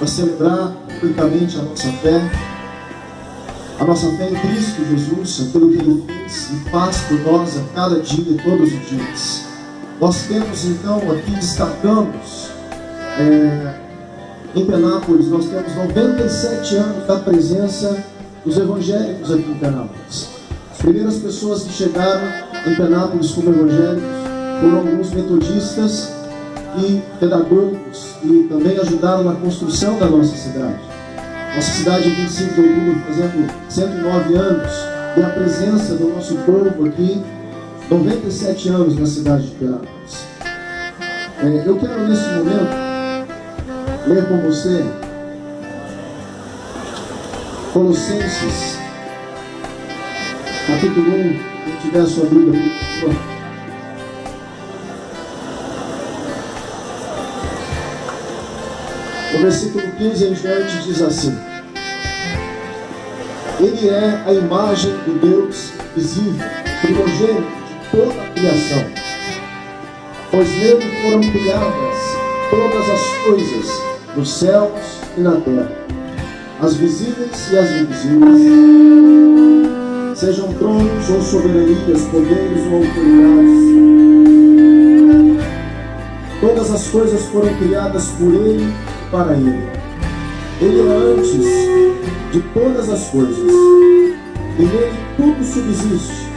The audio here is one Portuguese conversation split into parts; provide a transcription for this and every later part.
para celebrar publicamente a nossa fé em Cristo Jesus, aquilo que Ele fez e faz por nós a cada dia, todos os dias. Nós temos então aqui, destacamos, em Penápolis, nós temos 97 anos da presença dos evangélicos aqui em Penápolis. As primeiras pessoas que chegaram em Penápolis como evangélicos foram alguns metodistas e pedagogos que também ajudaram na construção da nossa cidade. Nossa cidade, 25 de outubro, fazendo 109 anos, e a presença do nosso povo aqui, 97 anos na cidade de Penápolis. Eu quero, nesse momento, ler com você Colossenses, capítulo 1, quem tiver a sua Bíblia, por favor. No versículo 15 em diante diz assim: Ele é a imagem do Deus visível, primogênito de toda a criação, pois nele foram criadas todas as coisas, nos céus e na terra, as visíveis e as invisíveis, sejam tronos ou soberanias, poderes ou autoridades. Todas as coisas foram criadas por Ele e para Ele. Ele é antes de todas as coisas, e nele tudo subsiste.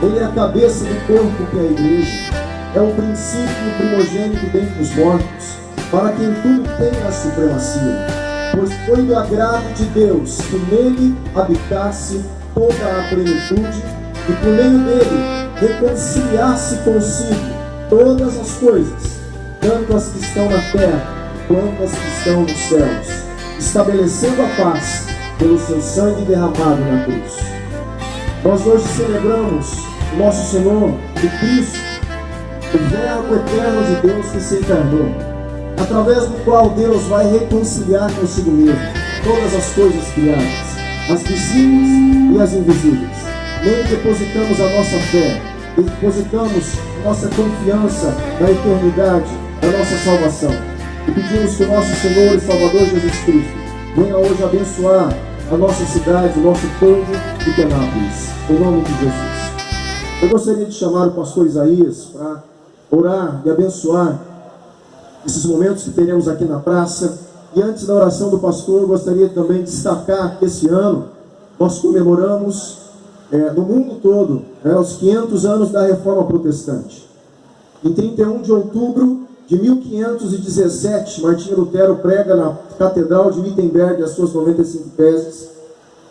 Ele é a cabeça do corpo, que é a igreja. É o princípio e o primogênito dentre os mortos, para quem tudo tem a supremacia. Pois foi do agrado de Deus que nele habitasse toda a plenitude, e por meio dele reconciliasse consigo todas as coisas, tanto as que estão na terra quanto as que estão nos céus, estabelecendo a paz pelo seu sangue derramado na cruz. Nós hoje celebramos o nosso Senhor, o Cristo, o Verbo eterno de Deus que se encarnou, através do qual Deus vai reconciliar consigo mesmo todas as coisas criadas, as visíveis e as invisíveis. Nele depositamos a nossa fé, depositamos nossa confiança na eternidade, na nossa salvação, e pedimos que o nosso Senhor e Salvador Jesus Cristo venha hoje abençoar a nossa cidade, o nosso povo de Penápolis, em nome de Jesus. Eu gostaria de chamar o pastor Isaías para orar e abençoar esses momentos que teremos aqui na praça. E antes da oração do pastor, eu gostaria também de destacar que esse ano nós comemoramos no mundo todo os 500 anos da Reforma Protestante. Em 31 de outubro de 1517, Martinho Lutero prega na Catedral de Wittenberg as suas 95 teses,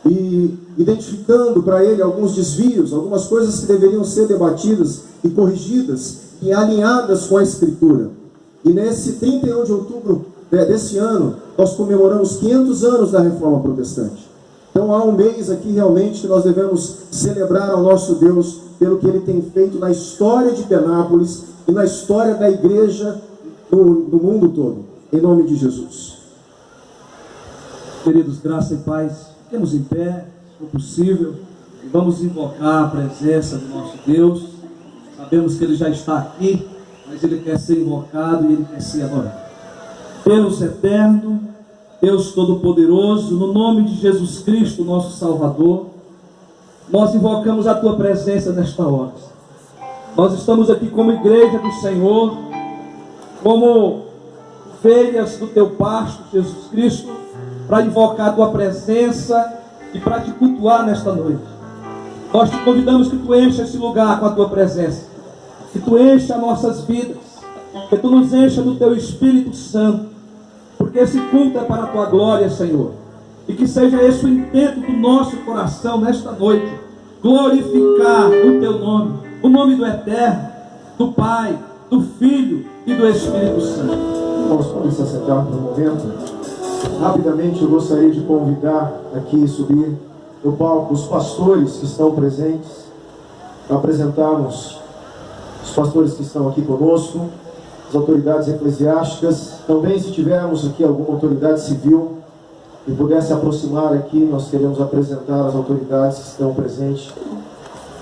e identificando para ele alguns desvios, algumas coisas que deveriam ser debatidas e corrigidas e alinhadas com a Escritura. E nesse 31 de outubro desse ano, nós comemoramos 500 anos da Reforma Protestante. Então há um mês aqui realmente que nós devemos celebrar ao nosso Deus pelo que Ele tem feito na história de Penápolis e na história da igreja no mundo todo, em nome de Jesus. Queridos, graça e paz, fiquemos em pé, se for possível, e vamos invocar a presença do nosso Deus. Sabemos que Ele já está aqui, mas Ele quer ser invocado e Ele quer ser adorado. Deus eterno, Deus Todo-Poderoso, no nome de Jesus Cristo, nosso Salvador, nós invocamos a Tua presença nesta hora. Nós estamos aqui como igreja do Senhor, como ovelhas do Teu pasto, Jesus Cristo, para invocar a Tua presença e para Te cultuar nesta noite. Nós Te convidamos que Tu encha esse lugar com a Tua presença, que Tu encha nossas vidas, que Tu nos encha do Teu Espírito Santo, porque esse culto é para a Tua glória, Senhor, e que seja esse o intento do nosso coração nesta noite, glorificar o Teu nome, o nome do Eterno, do Pai, do Filho e do Espírito Santo. Irmãos, podem se assentar por um momento. Rapidamente eu gostaria de convidar aqui subir no palco os pastores que estão presentes, para apresentarmos os pastores que estão aqui conosco, as autoridades eclesiásticas. Também, se tivermos aqui alguma autoridade civil e pudesse aproximar aqui, nós queremos apresentar as autoridades que estão presentes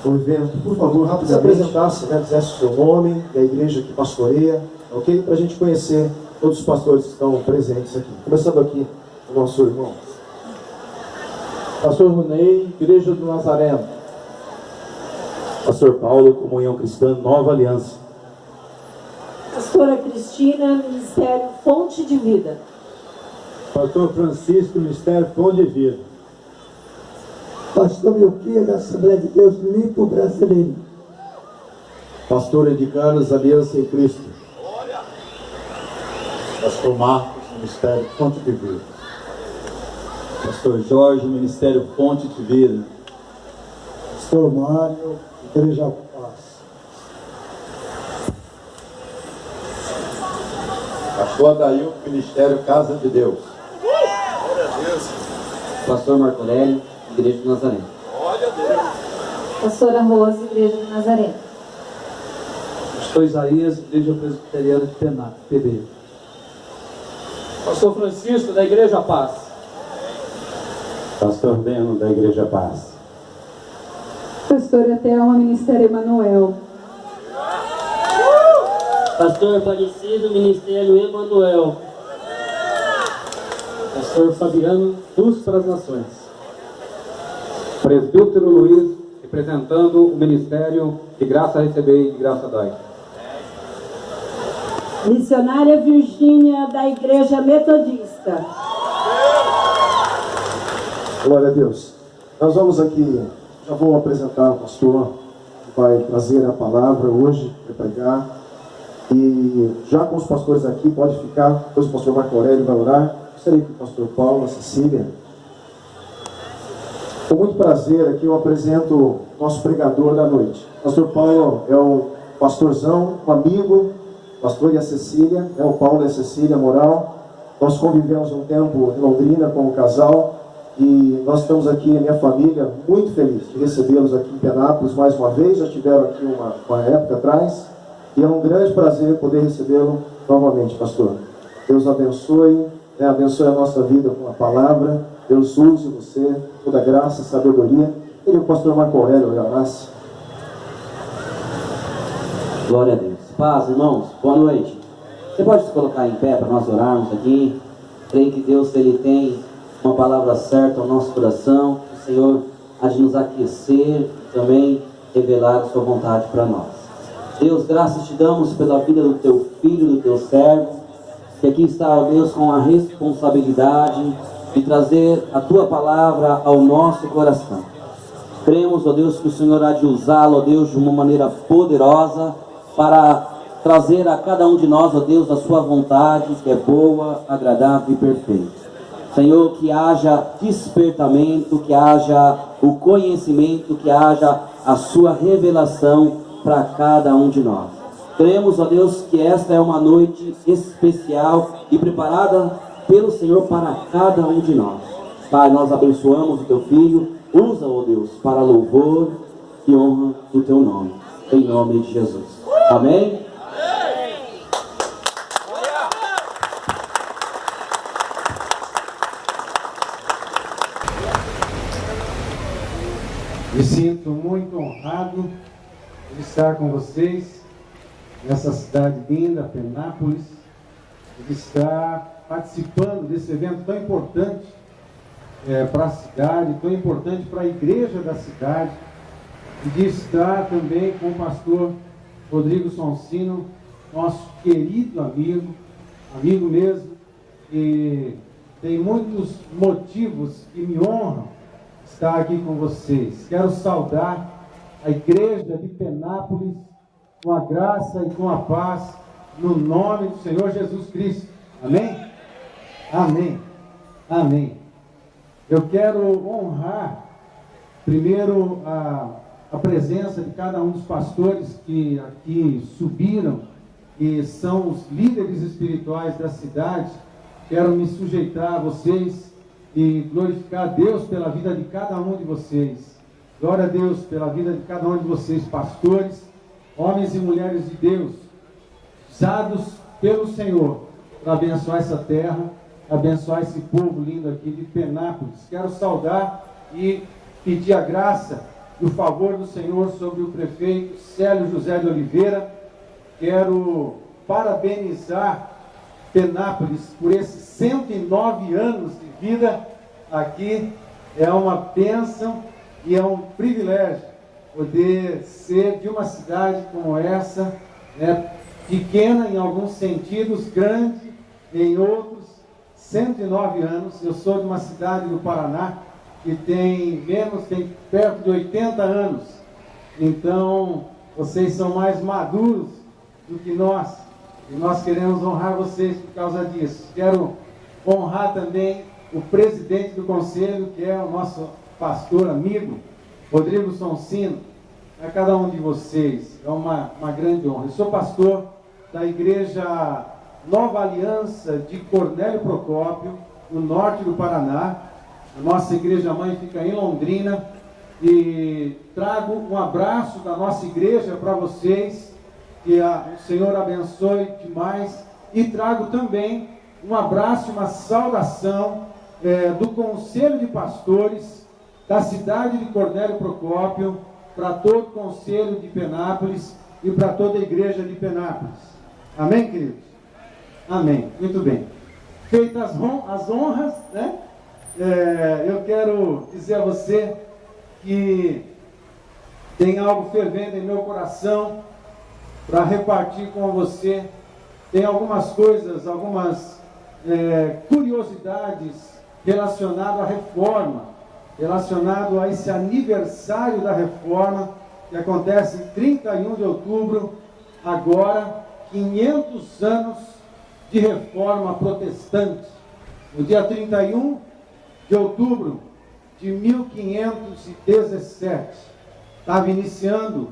no evento. Por favor, rapidamente, se apresentasse, dissesse o seu nome, da igreja que pastoreia, ok? Para a gente conhecer todos os pastores que estão presentes aqui. Começando aqui, o nosso irmão. Pastor Runei, Igreja do Nazareno. Pastor Paulo, Comunhão Cristã, Nova Aliança. Pastora Cristina, Ministério Fonte de Vida. Pastor Francisco, Ministério Fonte de Vida. Pastor Melquias, Assembleia de Deus Limpo Brasileiro. Pastor Edi Carlos, Aliança em Cristo. Pastor Marcos, Ministério Fonte de Vida. Pastor Jorge, Ministério Fonte de Vida. Pastor Mário, Igreja Paz. Pastor Adail, Ministério Casa de Deus. Pastor Marco Aurélio, Igreja do Nazareno. Pastora Rose, Igreja do Nazareno. Pastor Isaías, Igreja Presbiteriana de Pená, PB. Pastor Francisco, da Igreja Paz. Pastor Beno, da Igreja Paz. Pastora Thelma, Ministério Emanuel. Pastor Aparecido, Ministério Emanuel. Pastor Fabiano, Luz para as Nações. Presbítero Luiz, representando o Ministério de Graça Receber e de Graça Dai. Missionária Virgínia, da Igreja Metodista. Glória a Deus. Nós vamos aqui, já vou apresentar o pastor que vai trazer a palavra hoje, vai pregar. E já com os pastores aqui, pode ficar, depois o pastor Marco Aurélio vai orar. Gostaria que o pastor Paulo, a Cecília. Com muito prazer aqui eu apresento o nosso pregador da noite. O pastor Paulo é um pastorzão, um amigo, o pastor e a Cecília, o Paulo e a Cecília Moral. Nós convivemos um tempo em Londrina com o casal e nós estamos aqui, minha família, muito feliz de recebê-los aqui em Penápolis mais uma vez. Já tiveram aqui uma época atrás e é um grande prazer poder recebê-lo novamente, pastor. Deus abençoe, abençoe a nossa vida com a palavra. Deus use você, toda graça, sabedoria. Queria que o pastor Marco Aurélio orasse. Glória a Deus. Paz, irmãos. Boa noite. Você pode se colocar em pé para nós orarmos aqui? Creio que Deus, Ele tem uma palavra certa ao nosso coração. Que o Senhor há de nos aquecer e também revelar a sua vontade para nós. Deus, graças te damos pela vida do teu filho, do teu servo, que aqui está, ó Deus, com a responsabilidade de trazer a tua palavra ao nosso coração. Cremos, ó Deus, que o Senhor há de usá-lo, ó Deus, de uma maneira poderosa para trazer a cada um de nós, ó Deus, a sua vontade, que é boa, agradável e perfeita. Senhor, que haja despertamento, que haja o conhecimento, que haja a sua revelação para cada um de nós. Cremos, ó Deus, que esta é uma noite especial e preparada pelo Senhor para cada um de nós. Pai, nós abençoamos o teu filho, usa, ó Deus, para louvor e honra do teu nome, em nome de Jesus. Amém? Me sinto muito honrado de estar com vocês nessa cidade linda, Penápolis, de estar participando desse evento tão importante para a cidade, tão importante para a igreja da cidade, e de estar também com o pastor Rodrigo Sonsino, nosso querido amigo mesmo, que tem muitos motivos que me honram estar aqui com vocês. Quero saudar a igreja de Penápolis com a graça e com a paz no nome do Senhor Jesus Cristo. Amém? Amém. Amém. Eu quero honrar primeiro a presença de cada um dos pastores que aqui subiram e são os líderes espirituais da cidade. Quero me sujeitar a vocês e glorificar a Deus pela vida de cada um de vocês. Glória a Deus pela vida de cada um de vocês, pastores, homens e mulheres de Deus, usados pelo Senhor para abençoar essa terra, abençoar esse povo lindo aqui de Penápolis. Quero saudar e pedir a graça e o favor do Senhor sobre o prefeito Célio José de Oliveira. Quero parabenizar Penápolis por esses 109 anos de vida aqui. É uma bênção e é um privilégio poder ser de uma cidade como essa, né, pequena em alguns sentidos, grande em outros. 109 anos. Eu sou de uma cidade do Paraná que tem perto de 80 anos. Então, vocês são mais maduros do que nós. E nós queremos honrar vocês por causa disso. Quero honrar também o presidente do conselho, que é o nosso pastor amigo, Rodrigo Sonsino. A cada um de vocês é uma grande honra. Eu sou pastor da igreja Nova Aliança de Cornélio Procópio, no norte do Paraná. A nossa igreja mãe fica em Londrina. E trago um abraço da nossa igreja para vocês, que o Senhor abençoe demais. E trago também um abraço e uma saudação do Conselho de Pastores da cidade de Cornélio Procópio, para todo o Conselho de Penápolis e para toda a igreja de Penápolis. Amém, queridos? Amém. Muito bem. Feitas as honras, né? Eu quero dizer a você que tem algo fervendo em meu coração para repartir com você. Tem algumas coisas, algumas curiosidades relacionadas à reforma, relacionado a esse aniversário da reforma, que acontece em 31 de outubro, agora 500 anos de reforma protestante. No dia 31 de outubro de 1517, estava iniciando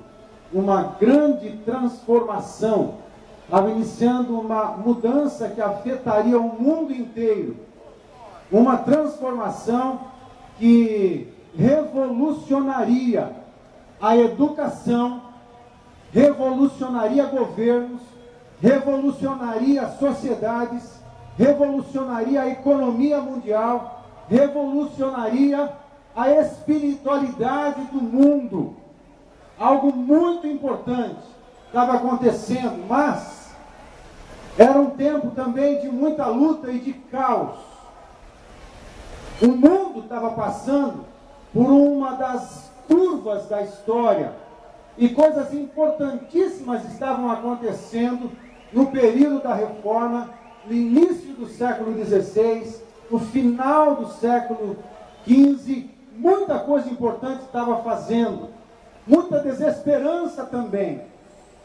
uma grande transformação, estava iniciando uma mudança que afetaria o mundo inteiro, uma transformação que revolucionaria a educação, revolucionaria governos, revolucionaria sociedades, revolucionaria a economia mundial, revolucionaria a espiritualidade do mundo. Algo muito importante estava acontecendo, mas era um tempo também de muita luta e de caos. O mundo estava passando por uma das curvas da história e coisas importantíssimas estavam acontecendo no período da reforma, no início do século XVI, no final do século XV. Muita coisa importante estava fazendo, muita desesperança também,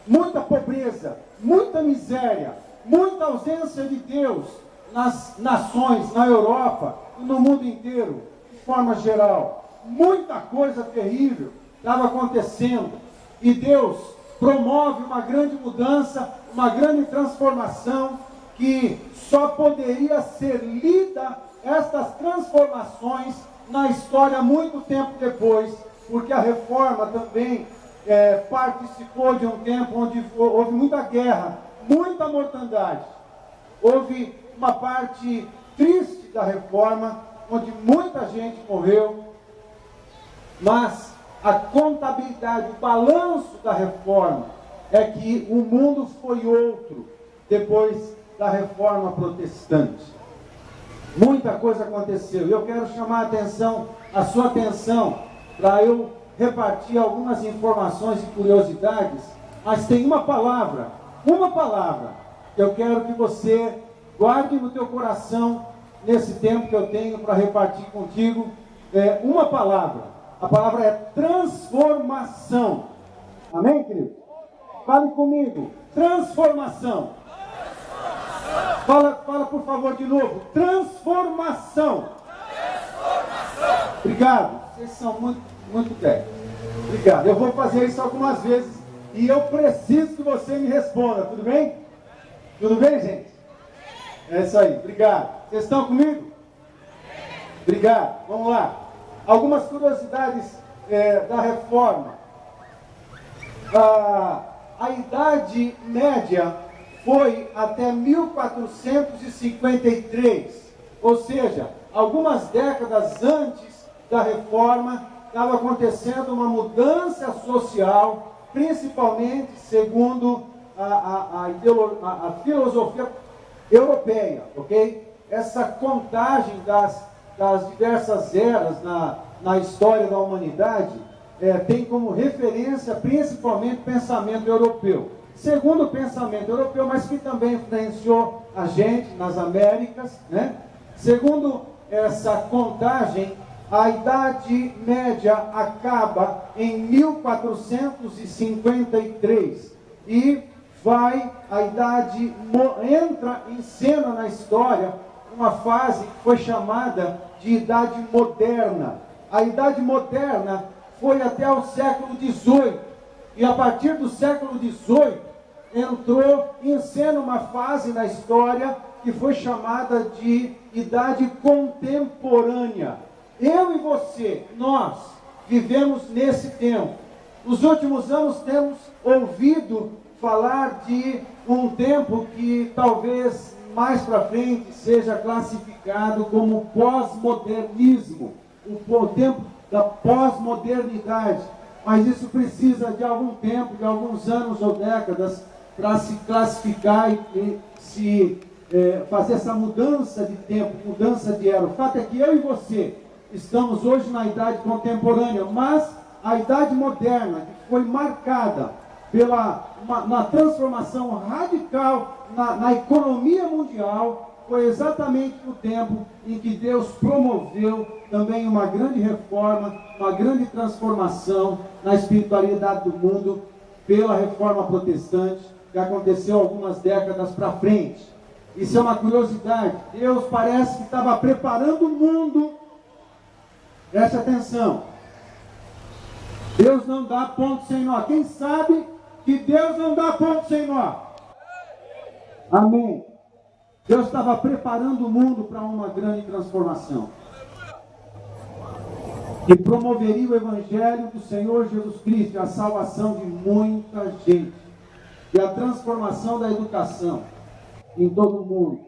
muita pobreza, muita miséria, muita ausência de Deus nas nações, na Europa e no mundo inteiro, de forma geral. Muita coisa terrível estava acontecendo e Deus promove uma grande mudança, uma grande transformação, que só poderia ser lida estas transformações na história muito tempo depois, porque a reforma também participou de um tempo onde houve muita guerra, muita mortandade. Houve uma parte triste da reforma, onde muita gente morreu, mas a contabilidade, o balanço da reforma é que o mundo foi outro depois da reforma protestante. Muita coisa aconteceu e eu quero chamar a sua atenção, para eu repartir algumas informações e curiosidades, mas tem uma palavra que eu quero que você guarde no teu coração nesse tempo que eu tenho para repartir contigo. Uma palavra, a palavra é transformação. Amém, querido? Fale comigo, transformação. Fala por favor de novo, transformação. Obrigado, vocês são muito técnicos. Obrigado, eu vou fazer isso algumas vezes e eu preciso que você me responda, tudo bem? Tudo bem, gente? É isso aí, obrigado. Vocês estão comigo? Obrigado, vamos lá. Algumas curiosidades da reforma. A idade média foi até 1453, ou seja, algumas décadas antes da reforma, estava acontecendo uma mudança social, principalmente segundo a filosofia europeia, ok? Essa contagem das diversas eras na história da humanidade tem como referência principalmente o pensamento europeu. Segundo o pensamento europeu, mas que também influenciou a gente nas Américas, né? Segundo essa contagem, a Idade Média acaba em 1453 e entra em cena na história uma fase que foi chamada de Idade Moderna. A Idade Moderna foi até o século XVIII e a partir do século XVIII entrou em cena uma fase na história que foi chamada de Idade Contemporânea. Eu e você, nós vivemos nesse tempo. Nos últimos anos temos ouvido falar de um tempo que talvez mais para frente seja classificado como pós-modernismo, o tempo da pós-modernidade. Mas isso precisa de algum tempo, de alguns anos ou décadas para se classificar e fazer essa mudança de tempo, mudança de era. O fato é que eu e você estamos hoje na idade contemporânea, mas a idade moderna, que foi marcada na transformação radical na economia mundial, foi exatamente o tempo em que Deus promoveu também uma grande reforma, uma grande transformação na espiritualidade do mundo pela reforma protestante, que aconteceu algumas décadas para frente. Isso é uma curiosidade. Deus parece que estava preparando o mundo. Preste atenção. Deus não dá ponto sem nó. Quem sabe que Deus não dá ponto sem nó? Amém. Deus estava preparando o mundo para uma grande transformação. E promoveria o Evangelho do Senhor Jesus Cristo, a salvação de muita gente. E a transformação da educação em todo o mundo.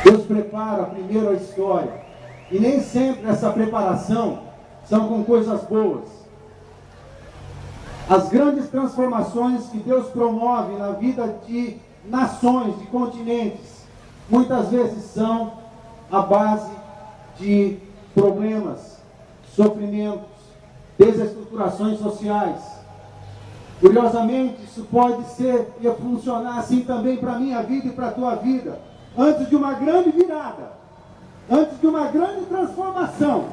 Deus prepara primeiro a história. E nem sempre essa preparação são com coisas boas. As grandes transformações que Deus promove na vida de nações, de continentes, muitas vezes são a base de problemas, sofrimentos, desestruturações sociais. Curiosamente, isso pode ser e funcionar assim também para a minha vida e para a tua vida. Antes de uma grande virada, antes de uma grande transformação,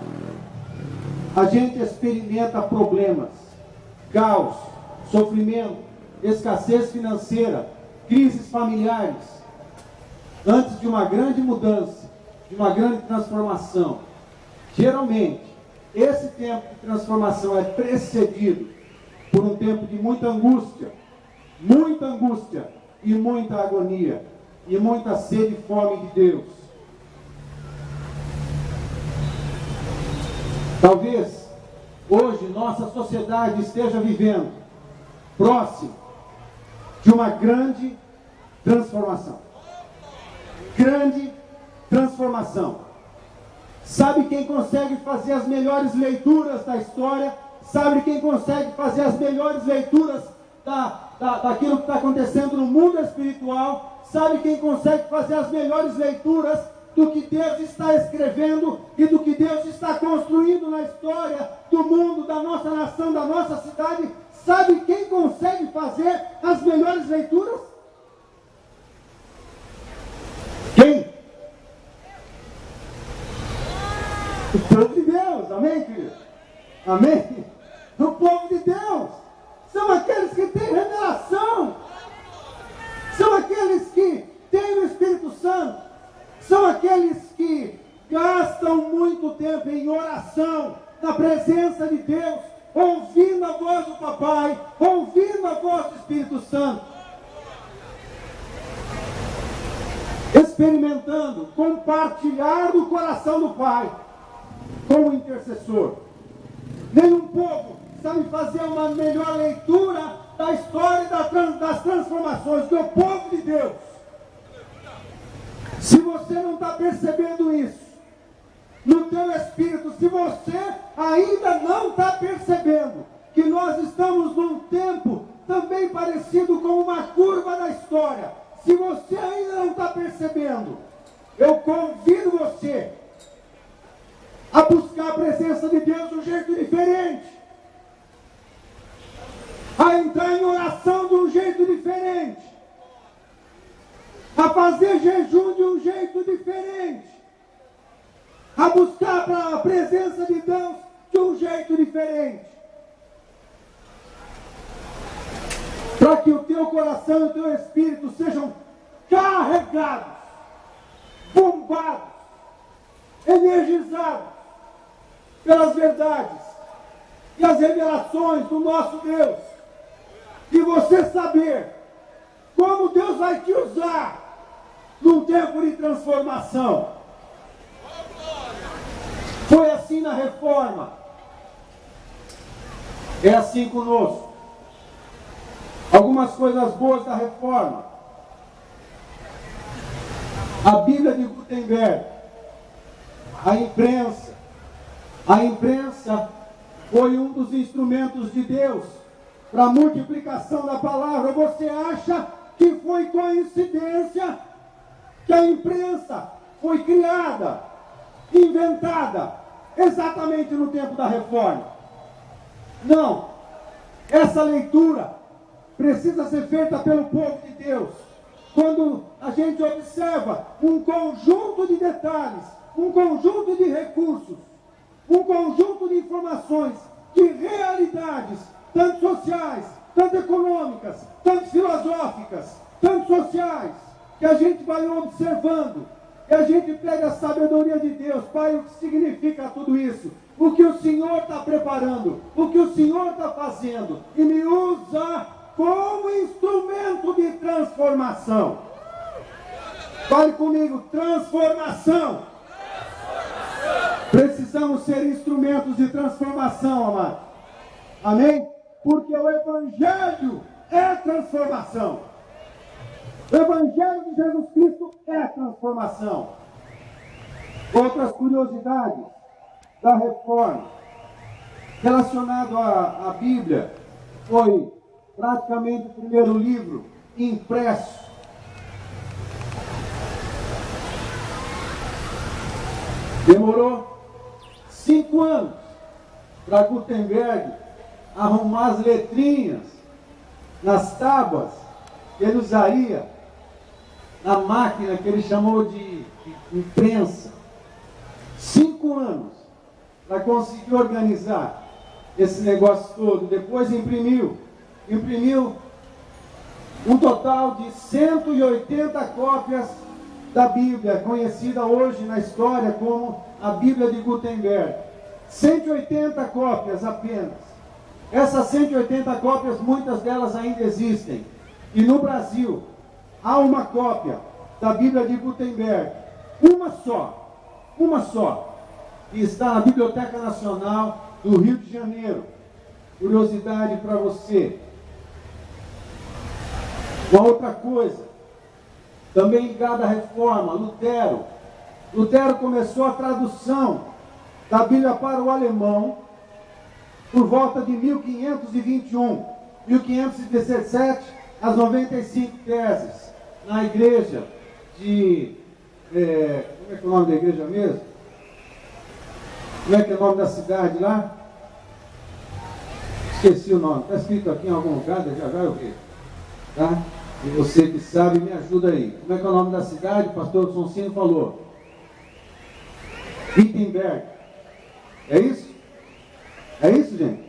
a gente experimenta problemas, caos, sofrimento, escassez financeira, crises familiares. Antes de uma grande mudança, de uma grande transformação, geralmente, esse tempo de transformação é precedido por um tempo de muita angústia e muita agonia, e muita sede e fome de Deus. Talvez hoje nossa sociedade esteja vivendo próximo de uma grande transformação. Grande transformação. Sabe quem consegue fazer as melhores leituras da história? Sabe quem consegue fazer as melhores leituras daquilo que está acontecendo no mundo espiritual? Sabe quem consegue fazer as melhores leituras do que Deus está escrevendo e do que Deus está construindo na história do mundo, da nossa nação, da nossa cidade? Sabe quem consegue fazer as melhores leituras? Quem? O povo de Deus, amém, querido? Amém? O povo de Deus são aqueles que têm revelação, são aqueles que têm o Espírito Santo, são aqueles que gastam muito tempo em oração, na presença de Deus, ouvindo a voz do Papai, ouvindo a voz do Espírito Santo, experimentando, compartilhar do coração do Pai com o intercessor. Nenhum povo sabe fazer uma melhor leitura da história das transformações do povo de Deus. Se você não está percebendo isso no teu espírito, se você ainda não está percebendo que nós estamos num tempo também parecido com uma curva da história, se você ainda não está percebendo, eu convido você a buscar a presença de Deus de um jeito diferente, a entrar em oração de um jeito diferente, a fazer jejum de um jeito diferente, a buscar a presença de Deus de um jeito diferente, para que o teu coração e o teu espírito sejam carregados, bombados, energizados pelas verdades e as revelações do nosso Deus, e você saber como Deus vai te usar num tempo de transformação. Foi assim na reforma, é assim conosco. Algumas coisas boas da reforma: a Bíblia de Gutenberg, a imprensa foi um dos instrumentos de Deus para a multiplicação da palavra. Você acha que foi coincidência que a imprensa foi criada, inventada, exatamente no tempo da reforma? Não. Essa leitura precisa ser feita pelo povo de Deus. Quando a gente observa um conjunto de detalhes, um conjunto de recursos, um conjunto de informações, de realidades, tanto sociais, tanto econômicas, tanto filosóficas, tanto sociais, que a gente vai observando, e a gente pega a sabedoria de Deus. Pai, o que significa tudo isso? O que o Senhor está preparando, o que o Senhor está fazendo, e me usa como instrumento de transformação. Fale comigo: transformação. Precisamos ser instrumentos de transformação, amado. Amém? Porque o Evangelho é transformação. O Evangelho de Jesus Cristo é transformação. Outras curiosidades da reforma relacionado à Bíblia: foi praticamente o primeiro livro impresso. Demorou 5 anos para Gutenberg arrumar as letrinhas nas tábuas que ele usaria na máquina que ele chamou de imprensa. 5 anos para conseguir organizar esse negócio todo. Depois imprimiu um total de 180 cópias da Bíblia, conhecida hoje na história como a Bíblia de Gutenberg. 180 cópias apenas. Essas 180 cópias, muitas delas ainda existem. E no Brasil, há uma cópia da Bíblia de Gutenberg, uma só, que está na Biblioteca Nacional do Rio de Janeiro. Curiosidade para você. Uma outra coisa, também ligada à reforma: Lutero começou a tradução da Bíblia para o alemão por volta de 1521, 1517, as 95 teses na igreja de... como é que é o nome da igreja mesmo? Como é que é o nome da cidade lá? Esqueci o nome, está escrito aqui em algum lugar, já eu vi. Tá? E você que sabe, me ajuda aí. Como é que é o nome da cidade? O pastor Sonsino falou. Wittenberg. É isso? É isso, gente?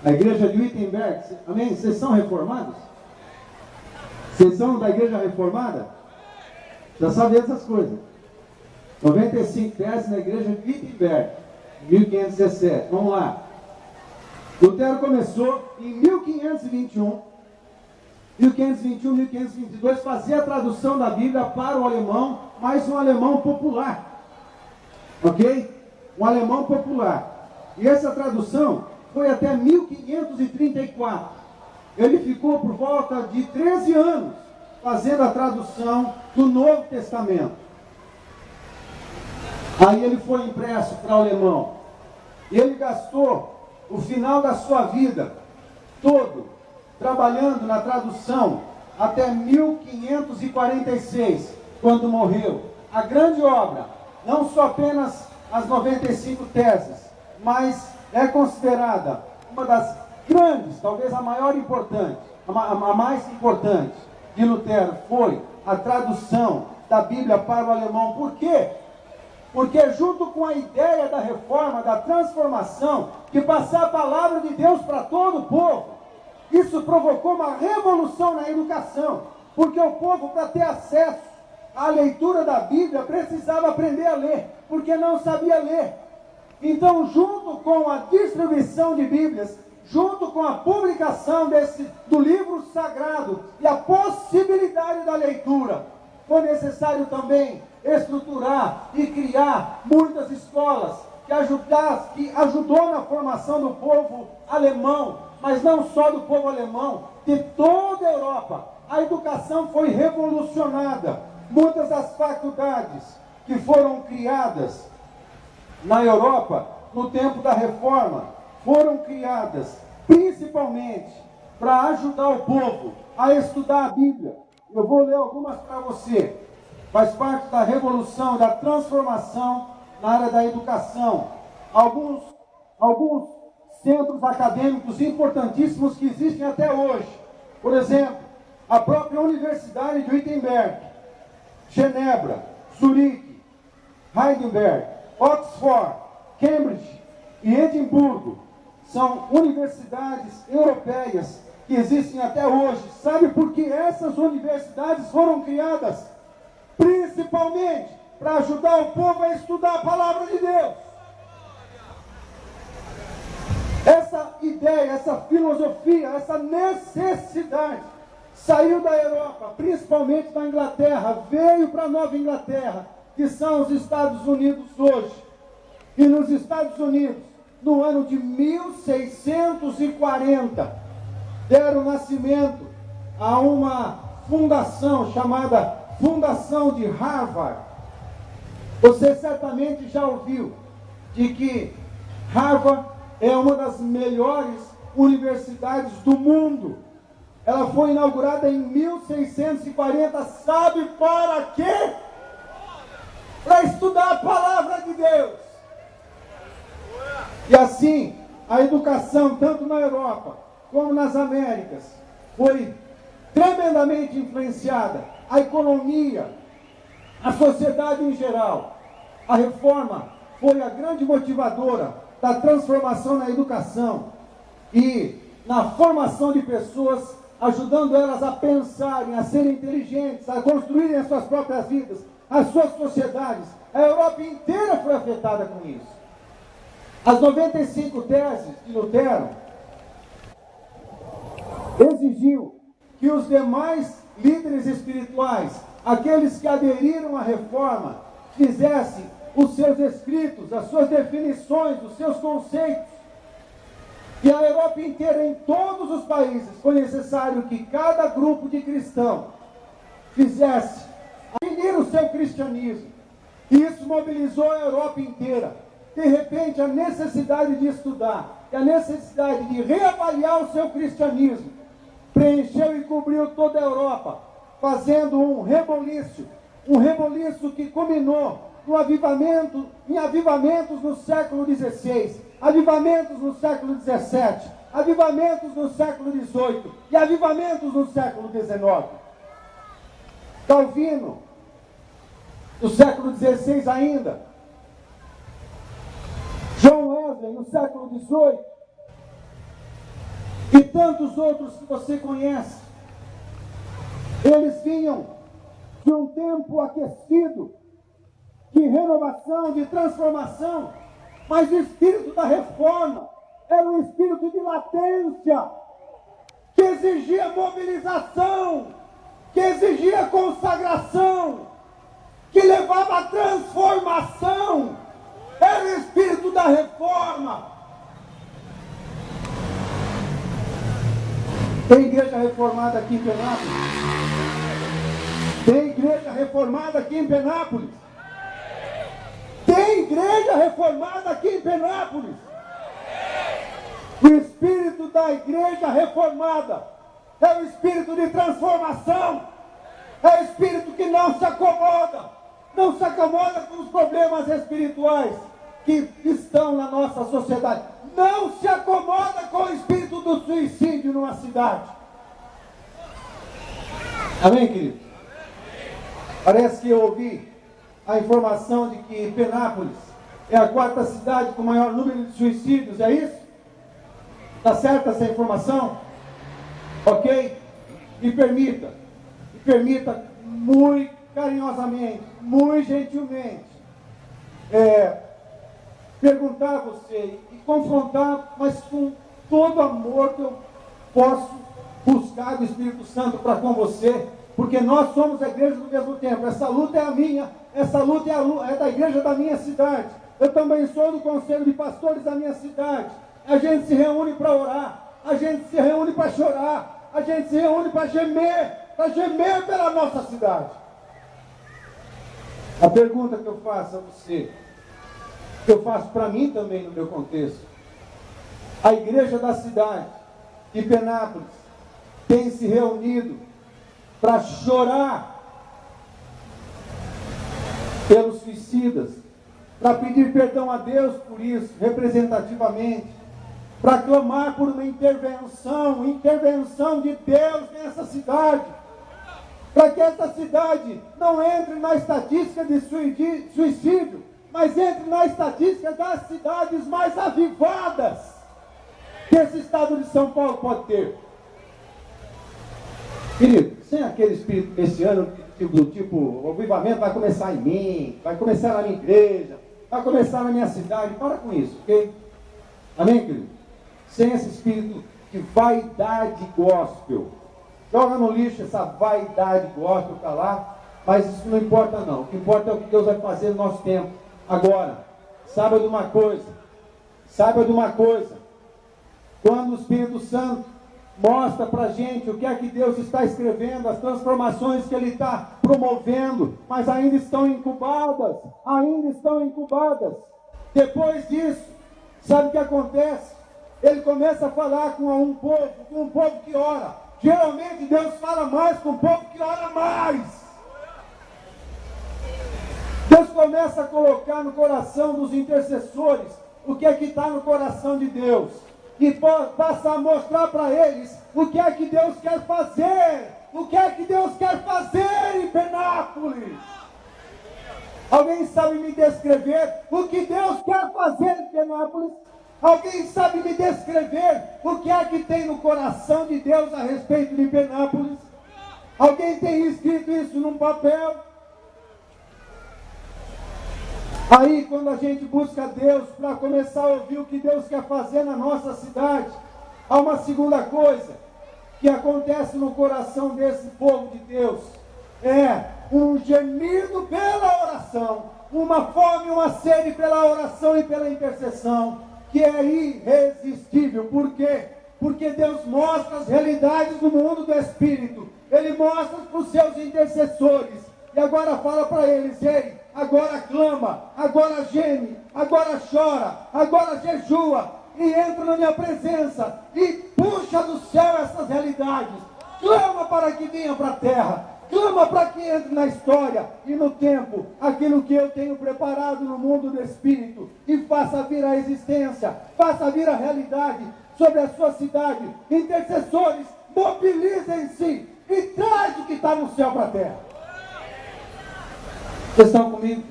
A igreja de Wittenberg. Amém? Vocês são reformados? Vocês são da igreja reformada? Já sabem essas coisas. 95 teses na igreja de Wittenberg, 1517. Vamos lá. Lutero começou em 1521, 1522, fazer a tradução da Bíblia para o alemão, mas um alemão popular. Ok? Um alemão popular. E essa tradução foi até 1534. Ele ficou por volta de 13 anos fazendo a tradução do Novo Testamento. Aí ele foi impresso para o alemão. E ele gastou o final da sua vida todo trabalhando na tradução até 1546, quando morreu. A grande obra, não só apenas as 95 teses, mas é considerada uma das grandes, talvez a maior importante, a mais importante de Lutero, foi a tradução da Bíblia para o alemão. Por quê? Porque junto com a ideia da reforma, da transformação, de passar a palavra de Deus para todo o povo, isso provocou uma revolução na educação, porque o povo, para ter acesso à leitura da Bíblia, precisava aprender a ler, porque não sabia ler. Então, junto com a distribuição de Bíblias, junto com a publicação do livro sagrado e a possibilidade da leitura, foi necessário também estruturar e criar muitas escolas que ajudou na formação do povo alemão, mas não só do povo alemão, de toda a Europa. A educação foi revolucionada. Muitas das faculdades que foram criadas na Europa no tempo da Reforma foram criadas principalmente para ajudar o povo a estudar a Bíblia. Eu vou ler algumas para você. Faz parte da revolução, da transformação na área da educação. Alguns centros acadêmicos importantíssimos que existem até hoje. Por exemplo, a própria Universidade de Wittenberg, Genebra, Zurique, Heidelberg, Oxford, Cambridge e Edimburgo são universidades europeias que existem até hoje. Sabe por que essas universidades foram criadas? Principalmente para ajudar o povo a estudar a palavra de Deus. Essa ideia, essa filosofia, essa necessidade saiu da Europa, principalmente da Inglaterra, veio para a Nova Inglaterra, que são os Estados Unidos hoje. E nos Estados Unidos, no ano de 1640, deram nascimento a uma fundação chamada Fundação de Harvard. Você certamente já ouviu de que Harvard é uma das melhores universidades do mundo. Ela foi inaugurada em 1640, sabe para quê? Para estudar a palavra de Deus. E assim, a educação, tanto na Europa como nas Américas, foi tremendamente influenciada. A economia, a sociedade em geral. A reforma foi a grande motivadora da transformação na educação e na formação de pessoas, ajudando elas a pensarem, a serem inteligentes, a construírem as suas próprias vidas, as suas sociedades. A Europa inteira foi afetada com isso. As 95 teses de Lutero exigiu que os demais líderes espirituais, aqueles que aderiram à reforma, fizessem os seus escritos, as suas definições, os seus conceitos. E a Europa inteira, em todos os países, foi necessário que cada grupo de cristão fizesse definir o seu cristianismo. E isso mobilizou a Europa inteira. De repente, a necessidade de estudar e a necessidade de reavaliar o seu cristianismo preencheu e cobriu toda a Europa, fazendo um reboliço que culminou no avivamento, em avivamentos no século XVI, avivamentos no século XVII, avivamentos no século XVIII e avivamentos no século XIX. Calvino, no século XVI ainda, John Wesley, no século XVIII, e tantos outros que você conhece. Eles vinham de um tempo aquecido, de renovação, de transformação, mas o espírito da reforma era um espírito de latência, que exigia mobilização, que exigia consagração, que levava a transformação. Era o espírito da reforma. Tem igreja reformada aqui em Penápolis? Tem igreja reformada aqui em Penápolis? Tem igreja reformada aqui em Penápolis? O espírito da igreja reformada é o espírito de transformação, é o espírito que não se acomoda com os problemas espirituais que estão na nossa sociedade, não se acomoda com o espírito do suicídio numa cidade. Amém, querido? Parece que eu ouvi a informação de que Penápolis é a 4ª cidade com o maior número de suicídios, é isso? Está certa essa informação? Ok? Me permita muito carinhosamente, muito gentilmente, perguntar a você e confrontar, mas com todo amor que eu posso buscar do Espírito Santo para com você, porque nós somos a igreja do mesmo tempo. Essa luta é a minha, essa luta é da igreja da minha cidade. Eu também sou do conselho de pastores da minha cidade. A gente se reúne para orar, a gente se reúne para chorar, a gente se reúne para gemer pela nossa cidade. A pergunta que eu faço a você, que eu faço para mim também no meu contexto: a igreja da cidade de Penápolis tem se reunido para chorar pelos suicidas, para pedir perdão a Deus por isso, representativamente, para clamar por uma intervenção de Deus nessa cidade, para que essa cidade não entre na estatística de suicídio, mas entre na estatística das cidades mais avivadas que esse estado de São Paulo pode ter. Querido, sem aquele espírito messiânico, tipo, o avivamento vai começar em mim, vai começar na minha igreja, vai começar na minha cidade, para com isso, ok? Amém, querido? Sem esse espírito de vaidade gospel. Joga no lixo essa vaidade gospel para lá, mas isso não importa não. O que importa é o que Deus vai fazer no nosso tempo. Agora, saiba de uma coisa, quando o Espírito Santo mostra para a gente o que é que Deus está escrevendo, as transformações que Ele está promovendo, mas ainda estão incubadas. Depois disso, sabe o que acontece? Ele começa a falar com um povo que ora. Geralmente Deus fala mais com o povo que ora mais. Deus começa a colocar no coração dos intercessores o que é que está no coração de Deus. E passa a mostrar para eles o que é que Deus quer fazer. O que é que Deus quer fazer em Penápolis. Alguém sabe me descrever o que Deus quer fazer em Penápolis? Alguém sabe me descrever o que é que tem no coração de Deus a respeito de Penápolis? Alguém tem escrito isso num papel? Aí, quando a gente busca Deus para começar a ouvir o que Deus quer fazer na nossa cidade, há uma segunda coisa que acontece no coração desse povo de Deus. É um gemido pela oração, uma fome, uma sede pela oração e pela intercessão, que é irresistível. Por quê? Porque Deus mostra as realidades do mundo do Espírito. Ele mostra para os seus intercessores. E agora fala para eles: ei, agora clama, agora geme, agora chora, agora jejua, e entra na minha presença, e puxa do céu essas realidades. Clama para que venha para a terra, clama para que entre na história e no tempo, aquilo que eu tenho preparado no mundo do Espírito, e faça vir a existência, faça vir a realidade sobre a sua cidade. Intercessores, mobilizem-se e traz o que está no céu para a terra. Vocês estão comigo?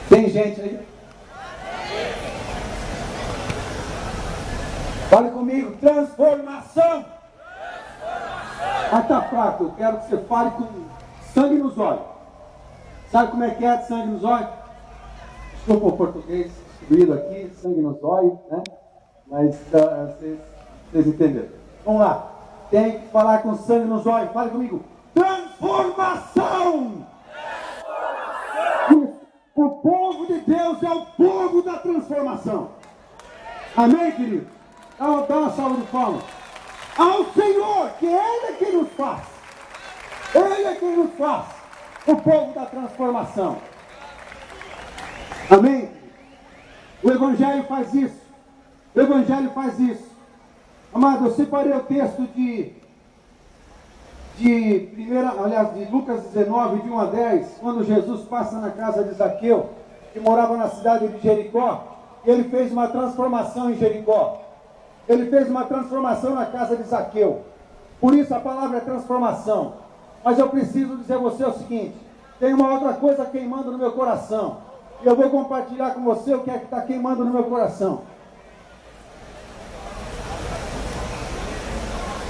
Tem gente aí? Fale comigo: transformação. Ah, está fraco. Eu quero que você fale com sangue nos olhos. Sabe como é que é de sangue nos olhos? Desculpa o português distribuído aqui, sangue nos olhos, né? Mas vocês entenderam. Vamos lá. Tem que falar com sangue nos olhos. Fale comigo: transformação. O povo de Deus é o povo da transformação. Amém, querido? Dá uma salva de palmas ao Senhor, que Ele é quem nos faz. Ele é quem nos faz o povo da transformação. Amém? O Evangelho faz isso. O Evangelho faz isso. Amado, eu separei o texto de Lucas 19, de 1 a 10, quando Jesus passa na casa de Zaqueu, que morava na cidade de Jericó, e ele fez uma transformação em Jericó. Ele fez uma transformação na casa de Zaqueu. Por isso a palavra é transformação. Mas eu preciso dizer a você o seguinte: tem uma outra coisa queimando no meu coração. E eu vou compartilhar com você o que é que está queimando no meu coração.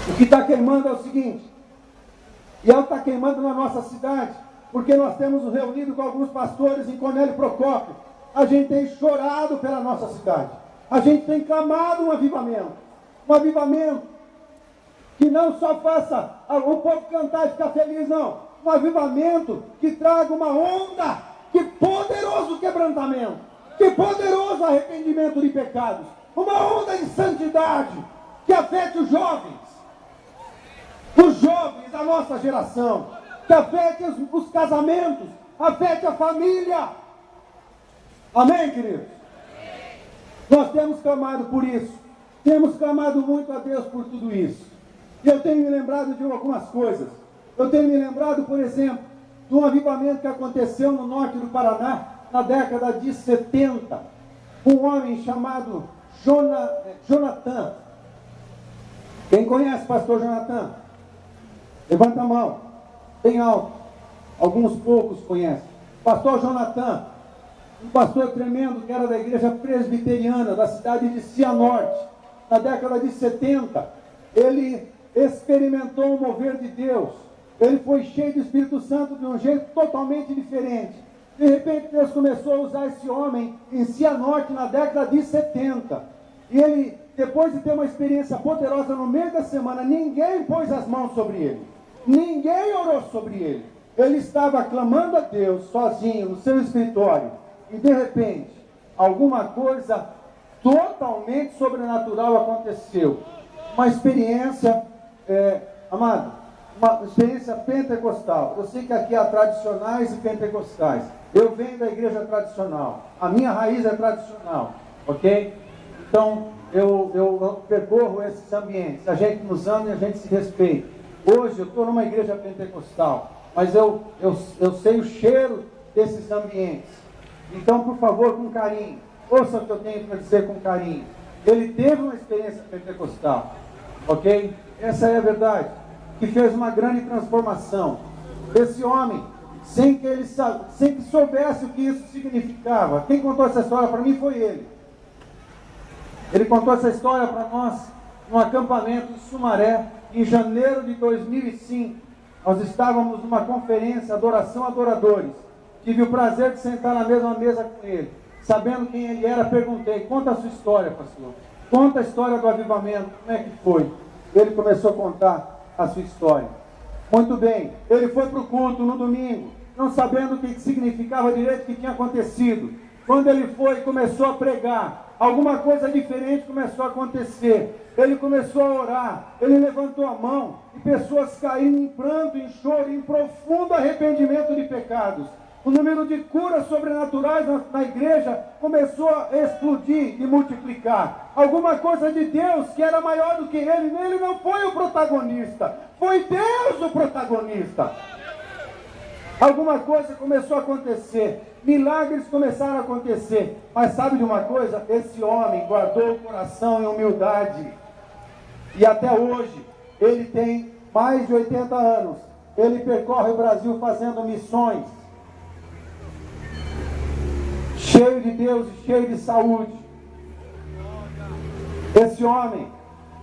O que está queimando é o seguinte, e ela está queimando na nossa cidade, porque nós temos nos reunido com alguns pastores em Cornélio Procópio. A gente tem chorado pela nossa cidade. A gente tem clamado um avivamento que não só faça o povo cantar e ficar feliz, não. Um avivamento que traga uma onda, que poderoso quebrantamento, que poderoso arrependimento de pecados, uma onda de santidade, que afete os jovens da nossa geração, que afete os casamentos, afete a família. Amém, queridos? Nós temos clamado por isso, temos clamado muito a Deus por tudo isso. E eu tenho me lembrado de algumas coisas. Eu tenho me lembrado, por exemplo, de um avivamento que aconteceu no norte do Paraná, na década de 70. Um homem chamado Jonathan. Quem conhece o pastor Jonathan? Levanta a mão, bem alto. Alguns poucos conhecem. Pastor Jonathan, um pastor tremendo que era da igreja presbiteriana da cidade de Cianorte. Na década de 70, ele experimentou o mover de Deus. Ele foi cheio do Espírito Santo de um jeito totalmente diferente. De repente Deus começou a usar esse homem em Cianorte na década de 70. E ele, depois de ter uma experiência poderosa no meio da semana, ninguém pôs as mãos sobre ele. Ninguém orou sobre ele. Ele estava clamando a Deus sozinho no seu escritório. E de repente, alguma coisa totalmente sobrenatural aconteceu. Uma experiência, amado, uma experiência pentecostal. Eu sei que aqui há tradicionais e pentecostais. Eu venho da igreja tradicional. A minha raiz é tradicional, ok? Então, eu percorro esses ambientes. A gente nos ama e a gente se respeita. Hoje eu estou numa igreja pentecostal, mas eu sei o cheiro desses ambientes. Então, por favor, com carinho, ouça o que eu tenho para dizer com carinho. Ele teve uma experiência pentecostal, ok? Essa é a verdade, que fez uma grande transformação. Esse homem, sem que soubesse o que isso significava, quem contou essa história para mim foi ele. Ele contou essa história para nós num acampamento em Sumaré, em janeiro de 2005. Nós estávamos numa conferência, Adoração a Adoradores. Tive o prazer de sentar na mesma mesa com ele. Sabendo quem ele era, perguntei: conta a sua história, pastor. Conta a história do avivamento, como é que foi? Ele começou a contar a sua história. Muito bem, ele foi para o culto no domingo, não sabendo o que significava direito o que tinha acontecido. Quando ele foi e começou a pregar, alguma coisa diferente começou a acontecer. Ele começou a orar, ele levantou a mão, e pessoas caíram em pranto, em choro, em profundo arrependimento de pecados. O número de curas sobrenaturais na igreja começou a explodir e multiplicar. Alguma coisa de Deus que era maior do que ele não foi o protagonista, foi Deus o protagonista. Alguma coisa começou a acontecer, milagres começaram a acontecer, mas sabe de uma coisa? Esse homem guardou o coração em humildade, e até hoje, ele tem mais de 80 anos, ele percorre o Brasil fazendo missões, cheio de Deus e cheio de saúde. Esse homem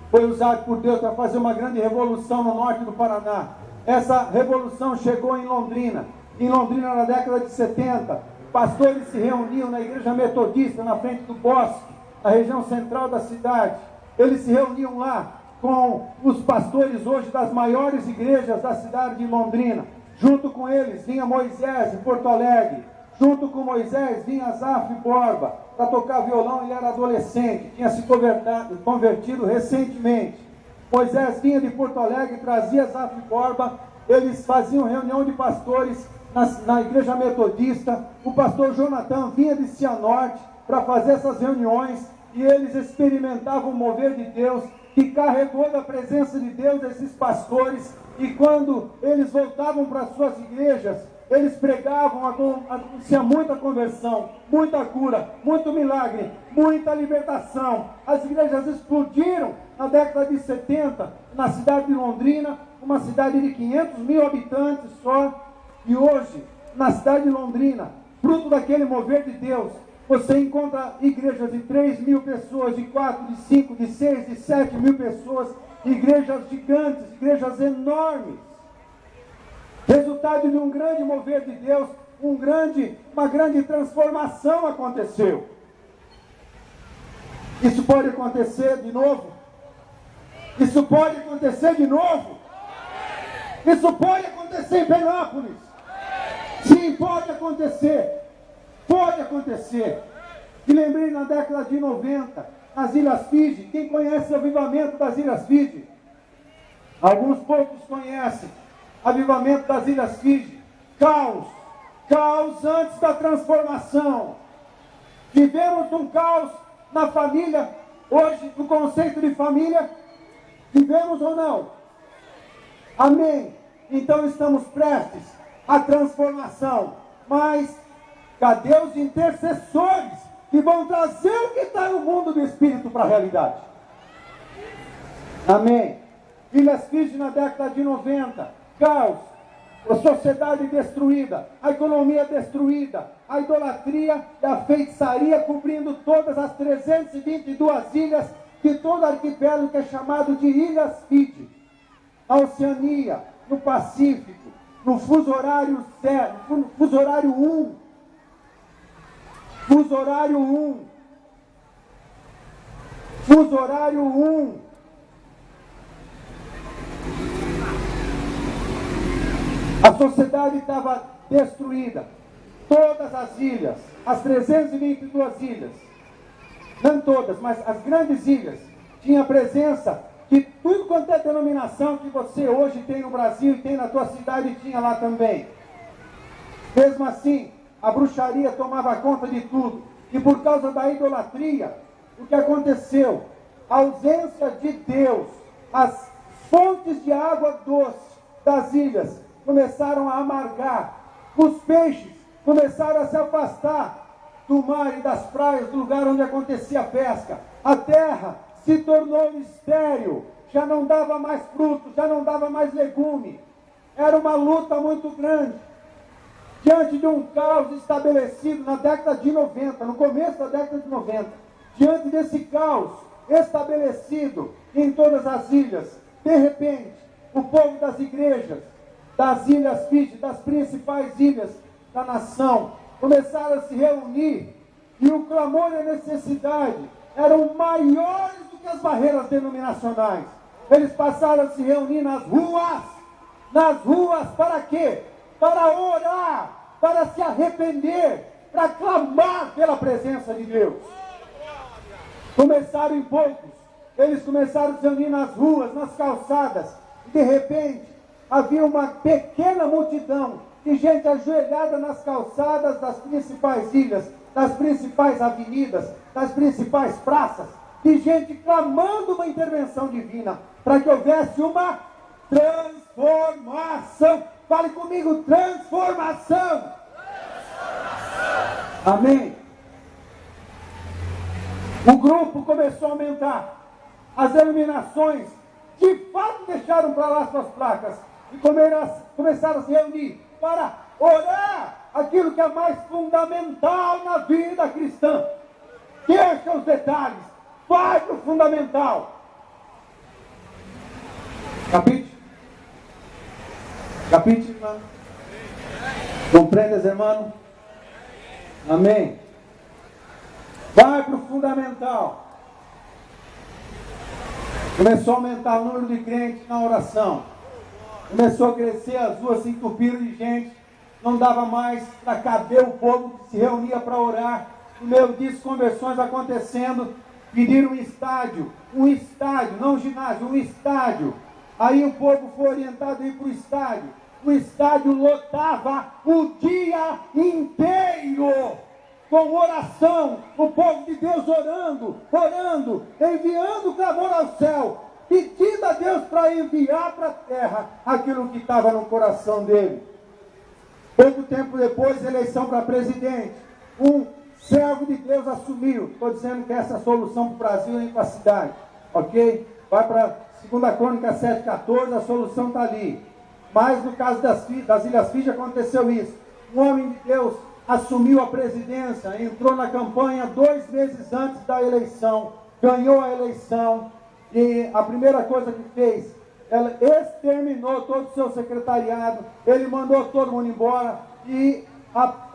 foi usado por Deus para fazer uma grande revolução no norte do Paraná. Essa revolução chegou em Londrina. Em Londrina, na década de 70, pastores se reuniam na igreja metodista, na frente do bosque, na região central da cidade. Eles se reuniam lá com os pastores hoje das maiores igrejas da cidade de Londrina. Junto com eles vinha Moisés, de Porto Alegre. Junto com Moisés vinha Azaf Borba para tocar violão. Ele era adolescente, tinha se convertido recentemente. Moisés vinha de Porto Alegre, trazia Azaf Borba. Eles faziam reunião de pastores na igreja metodista. O pastor Jonathan vinha de Cianorte para fazer essas reuniões, e eles experimentavam o mover de Deus. que carregou da presença de Deus esses pastores, e quando eles voltavam para suas igrejas, eles pregavam, acontecia muita conversão, muita cura, muito milagre, muita libertação. As igrejas explodiram na década de 70, na cidade de Londrina, uma cidade de 500 mil habitantes só, e hoje, na cidade de Londrina, fruto daquele mover de Deus, você encontra igrejas de 3 mil pessoas, de 4, de 5, de 6, de 7 mil pessoas, igrejas gigantes, igrejas enormes. Resultado de um grande mover de Deus, uma grande transformação aconteceu. Isso pode acontecer de novo? Isso pode acontecer de novo? Isso pode acontecer em Penápolis? Sim, pode acontecer. Pode acontecer. E lembrei na década de 90, nas Ilhas Fiji. Quem conhece o avivamento das Ilhas Fiji? Alguns poucos conhecem. Avivamento das Ilhas Fiji. Caos. Caos antes da transformação. Vivemos um caos na família. Hoje, no conceito de família, vivemos ou não? Amém. Então estamos prestes à transformação. Mas cadê os intercessores que vão trazer o que está no mundo do Espírito para a realidade? Amém. Ilhas Fiji na década de 90. Caos, a sociedade destruída, a economia destruída, a idolatria e a feitiçaria cobrindo todas as 322 ilhas de todo o arquipélago que é chamado de Ilhas Fiji. Na Oceania, no Pacífico, no fuso horário 0, fuso horário 1. Fuso horário 1. Fuso horário 1. A sociedade estava destruída. Todas as ilhas, as 322 ilhas, não todas, mas as grandes ilhas, tinha presença de tudo quanto é denominação que você hoje tem no Brasil e tem na tua cidade, tinha lá também. Mesmo assim, a bruxaria tomava conta de tudo. E por causa da idolatria, o que aconteceu? A ausência de Deus, as fontes de água doce das ilhas começaram a amargar. Os peixes começaram a se afastar do mar e das praias, do lugar onde acontecia a pesca. A terra se tornou estéril, já não dava mais frutos, já não dava mais legume. Era uma luta muito grande. Diante de um caos estabelecido na década de 90, no começo da década de 90, diante desse caos estabelecido em todas as ilhas, de repente, o povo das igrejas, das Ilhas Fiji, das principais ilhas da nação, começaram a se reunir, e o clamor e a necessidade eram maiores do que as barreiras denominacionais. Eles passaram a se reunir nas ruas para quê? Para orar, para se arrepender, para clamar pela presença de Deus. Começaram em poucos, eles começaram a se reunir nas ruas, nas calçadas, e de repente havia uma pequena multidão de gente ajoelhada nas calçadas das principais ilhas, das principais avenidas, das principais praças, de gente clamando uma intervenção divina, para que houvesse uma transformação. Fale comigo, transformação. Amém. O grupo começou a aumentar. As denominações de fato deixaram para lá suas placas e começaram a se reunir para orar aquilo que é mais fundamental na vida cristã. Deixa os detalhes, vai para o fundamental. Capite, irmão? Compreendes, irmão? Amém? Vai para o fundamental. Começou a aumentar o número de crentes na oração. Começou a crescer, as ruas se entupiram de gente. Não dava mais para caber o povo que se reunia para orar. No meio disso, conversões acontecendo. Pediram um estádio, não um ginásio, um estádio. Aí o povo foi orientado a ir para o estádio. O estádio lotava o dia inteiro. com oração, o povo de Deus orando, enviando clamor ao céu, pedindo a Deus para enviar para a terra aquilo que estava no coração dele. Pouco tempo depois, eleição para presidente, um servo de Deus assumiu. Estou dizendo que essa é a solução para o Brasil e para a cidade, ok? Vai para 2 Crônicas 7,14, a solução está ali. Mas no caso das Ilhas Fiji aconteceu isso. Um homem de Deus assumiu a presidência, entrou na campanha 2 meses antes da eleição, ganhou a eleição, e a primeira coisa que fez, ela exterminou todo o seu secretariado, ele mandou todo mundo embora, e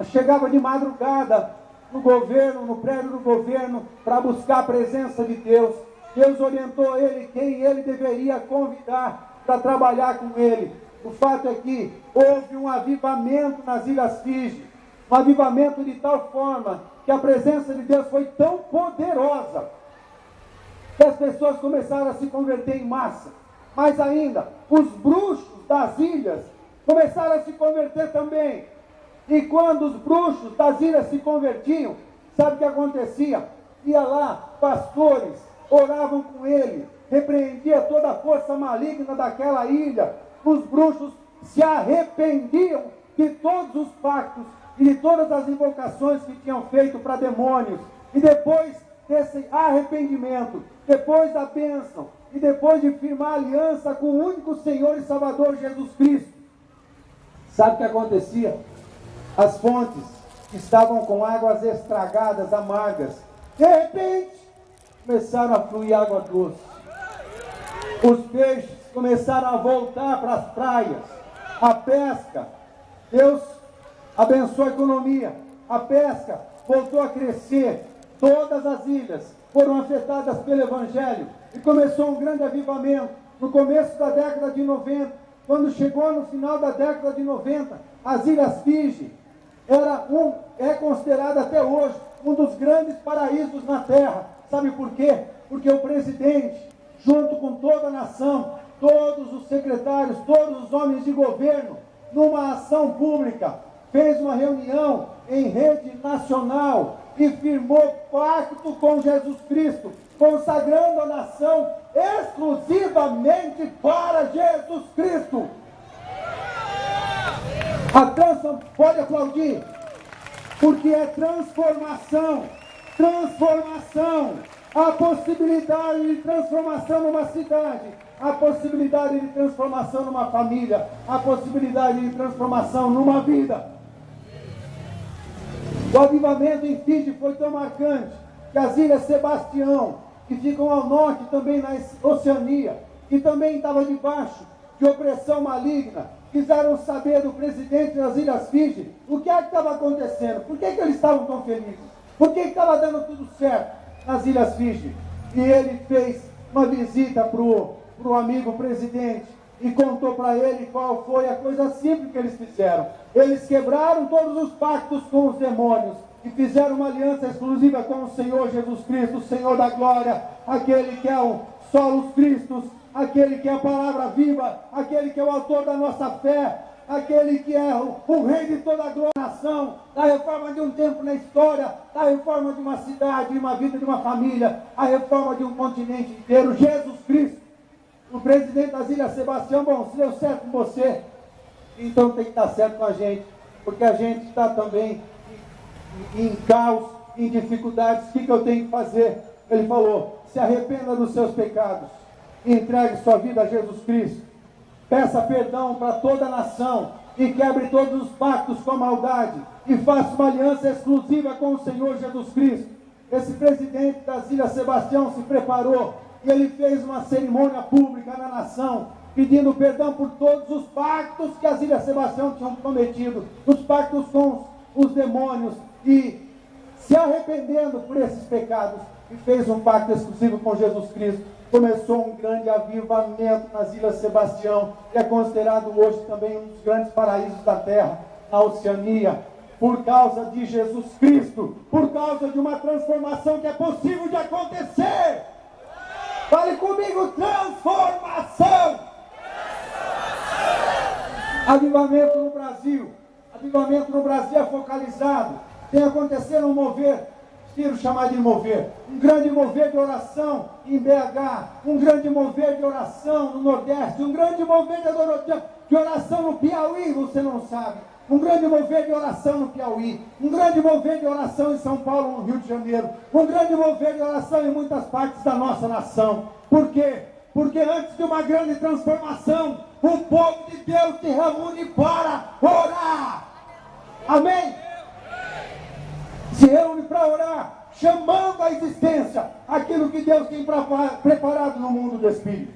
chegava de madrugada no governo, no prédio do governo, para buscar a presença de Deus. Deus orientou ele quem ele deveria convidar para trabalhar com ele. O fato é que houve um avivamento nas Ilhas Fiji, um avivamento de tal forma que a presença de Deus foi tão poderosa que as pessoas começaram a se converter em massa. Mais ainda, os bruxos das ilhas começaram a se converter também. E quando os bruxos das ilhas se convertiam, sabe o que acontecia? Ia lá, pastores, oravam com ele, repreendia toda a força maligna daquela ilha. Os bruxos se arrependiam de todos os pactos e de todas as invocações que tinham feito para demônios. E depois desse arrependimento, depois da bênção, e depois de firmar aliança com o único Senhor e Salvador Jesus Cristo, sabe o que acontecia? As fontes estavam com águas estragadas, amargas. De repente, começaram a fluir água doce. Os peixes começaram a voltar para as praias. A pesca, Deus abençoou a economia. A pesca voltou a crescer. Todas as ilhas foram afetadas pelo Evangelho. E começou um grande avivamento. No começo da década de 90, quando chegou no final da década de 90, as Ilhas Fiji é considerado até hoje um dos grandes paraísos na Terra. Sabe por quê? Porque o presidente, junto com toda a nação, todos os secretários, todos os homens de governo, numa ação pública, fez uma reunião em rede nacional e firmou pacto com Jesus Cristo, consagrando a nação exclusivamente para Jesus Cristo. Pode aplaudir, porque é transformação, a possibilidade de transformação numa cidade, a possibilidade de transformação numa família, a possibilidade de transformação numa vida. O avivamento em Fiji foi tão marcante que as Ilhas Sebastião, que ficam ao norte também na Oceania, que também estava debaixo de opressão maligna, quiseram saber do presidente das Ilhas Fiji o que é que estava acontecendo, por que eles estavam tão felizes, por que estava dando tudo certo nas Ilhas Fiji. E ele fez uma visita para o amigo presidente e contou para ele qual foi a coisa simples que eles fizeram. Eles quebraram todos os pactos com os demônios e fizeram uma aliança exclusiva com o Senhor Jesus Cristo, o Senhor da glória, aquele que é o Solus Christus, aquele que é a palavra viva, aquele que é o autor da nossa fé, aquele que é o rei de toda a glória, da reforma de um tempo na história, da reforma de uma cidade, de uma vida, de uma família, a reforma de um continente inteiro, Jesus Cristo. O presidente das Ilhas Sebastião, bom, se deu certo com você, então tem que estar certo com a gente, porque a gente está também em caos, em dificuldades. O que eu tenho que fazer? Ele falou: se arrependa dos seus pecados, entregue sua vida a Jesus Cristo, peça perdão para toda a nação e quebre todos os pactos com a maldade e faça uma aliança exclusiva com o Senhor Jesus Cristo. Esse presidente das Ilhas Sebastião se preparou e ele fez uma cerimônia pública na nação, pedindo perdão por todos os pactos que as Ilhas Sebastião tinham cometido, os pactos com os demônios, e se arrependendo por esses pecados, e fez um pacto exclusivo com Jesus Cristo. Começou um grande avivamento nas Ilhas Sebastião, que é considerado hoje também um dos grandes paraísos da terra, na Oceania, por causa de Jesus Cristo, por causa de uma transformação que é possível de acontecer. Fale comigo: transformação! Avivamento no Brasil. Avivamento no Brasil é focalizado tem acontecido um mover, tiro chamar de mover, um grande mover de oração em BH, um grande mover de oração no Nordeste, um grande mover de oração no Piauí, você não sabe, um grande mover de oração no Piauí, um grande mover de oração em São Paulo, no Rio de Janeiro, um grande mover de oração em muitas partes da nossa nação. Por quê? Porque antes de uma grande transformação, o povo de Deus se reúne para orar. Amém? Se reúne para orar, chamando à existência aquilo que Deus tem preparado no mundo do Espírito.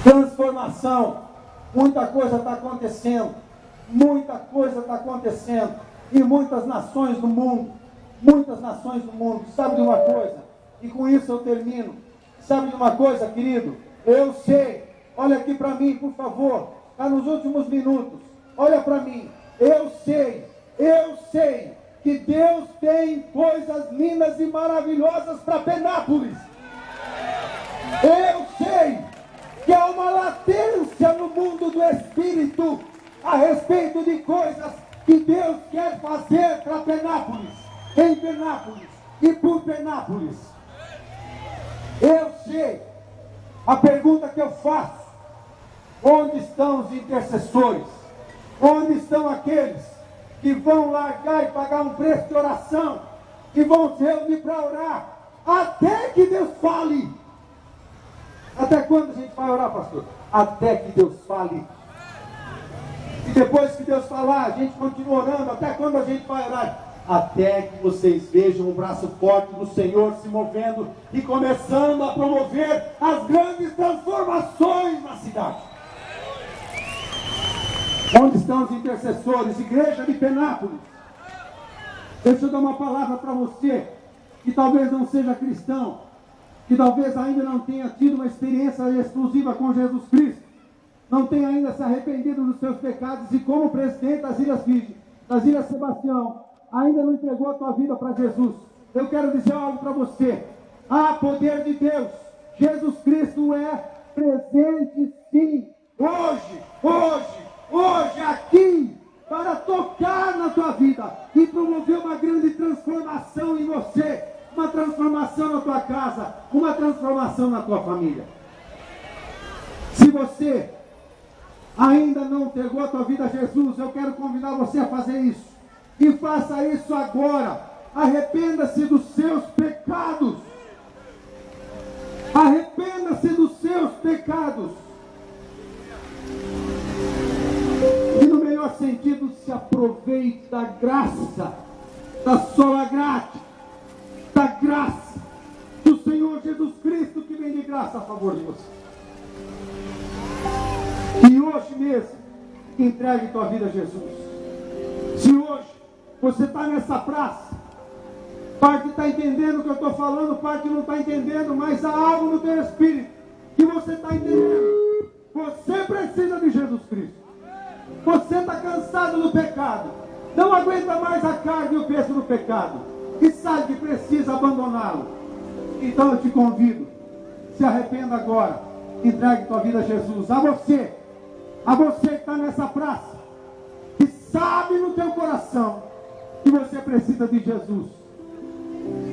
Transformação. Muita coisa está acontecendo. Muita coisa está acontecendo. Em muitas nações do mundo. Muitas nações do mundo. Sabe de uma coisa? E com isso eu termino. Sabe de uma coisa, querido? Eu sei. Olha aqui para mim, por favor. Está nos últimos minutos. Olha para mim. Eu sei que Deus tem coisas lindas e maravilhosas para Penápolis. Eu sei que há uma latência no mundo do Espírito a respeito de coisas que Deus quer fazer para Penápolis, em Penápolis e por Penápolis. Eu sei. A pergunta que eu faço: onde estão os intercessores? Onde estão aqueles que vão largar e pagar um preço de oração, que vão se reunir para orar, até que Deus fale? Até quando a gente vai orar, pastor? Até que Deus fale. E depois que Deus falar, a gente continua orando. Até quando a gente vai orar? Até que vocês vejam o braço forte do Senhor se movendo e começando a promover as grandes transformações na cidade. Onde estão os intercessores? Igreja de Penápolis. Deixa eu dar uma palavra para você que talvez não seja cristão, que talvez ainda não tenha tido uma experiência exclusiva com Jesus Cristo, não tenha ainda se arrependido dos seus pecados e como presidente das Ilhas Virgens, das Ilhas Sebastião, ainda não entregou a tua vida para Jesus. Eu quero dizer algo para você. Há poder de Deus. Jesus Cristo é presente sim. Hoje, aqui, para tocar na tua vida e promover uma grande transformação em você. Uma transformação na tua casa, uma transformação na tua família. Se você ainda não entregou a tua vida a Jesus, eu quero convidar você a fazer isso. E faça isso agora. Arrependa-se dos seus pecados. Arrependa-se dos seus pecados. E no melhor sentido, se aproveite da graça, da sola graça, da graça do Senhor Jesus Cristo, que vem de graça a favor de você. E hoje mesmo, entregue tua vida a Jesus. Se hoje você está nessa praça, parte está entendendo o que eu estou falando, parte não está entendendo, mas há algo no teu espírito que você está entendendo. Você precisa de Jesus Cristo. Você está cansado do pecado, não aguenta mais a carne e o peso do pecado, e sabe que precisa abandoná-lo. Então eu te convido, se arrependa agora, entregue tua vida a Jesus. A você que está nessa praça, que sabe no teu coração que você precisa de Jesus.